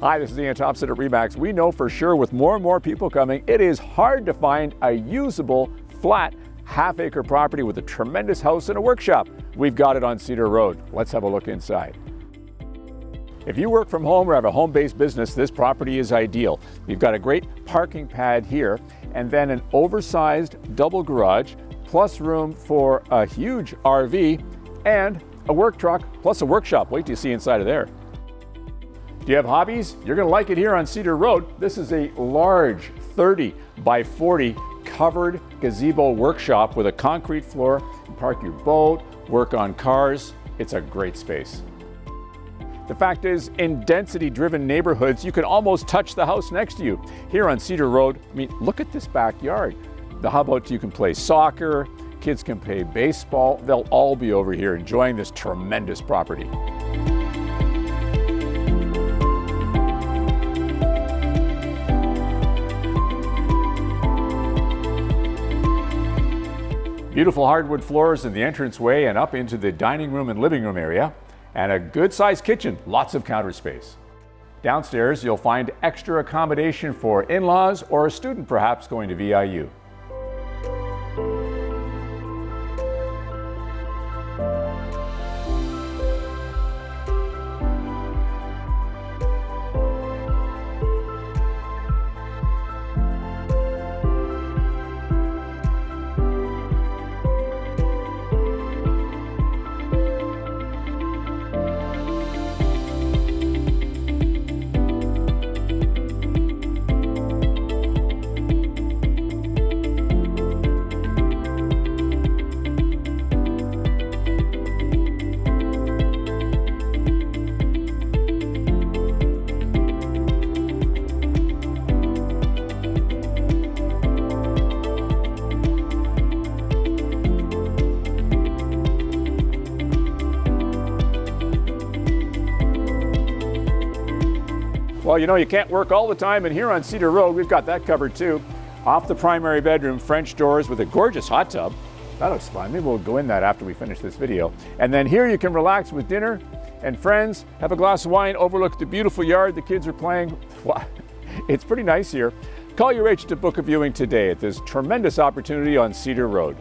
Hi, this is Ian Thompson at RE/MAX. We know for sure with more and more people coming, it is hard to find a usable, flat, half-acre property with a tremendous house and a workshop. We've got it on Cedar Road. Let's have a look inside. If you work from home or have a home-based business, this property is ideal. We've got a great parking pad here, and then an oversized double garage, plus room for a huge RV, and a work truck, plus a workshop. Wait till you see inside of there. Do you have hobbies? You're going to like it here on Cedar Road. This is a large 30 by 40 covered gazebo workshop with a concrete floor. You park your boat, work on cars. It's a great space. The fact is, in density-driven neighborhoods, you can almost touch the house next to you. Here on Cedar Road, I mean, look at this backyard. How about you can play soccer, kids can play baseball. They'll all be over here enjoying this tremendous property. Beautiful hardwood floors in the entranceway and up into the dining room and living room area, and a good-sized kitchen, lots of counter space. Downstairs, you'll find extra accommodation for in-laws or a student perhaps going to VIU. Well, you know, you can't work all the time, and here on Cedar Road, we've got that covered too. Off the primary bedroom, French doors with a gorgeous hot tub. That looks fun. Maybe we'll go in that after we finish this video. And then here you can relax with dinner and friends, have a glass of wine, overlook the beautiful yard the kids are playing. Wow, it's pretty nice here. Call your agent to book a viewing today at this tremendous opportunity on Cedar Road.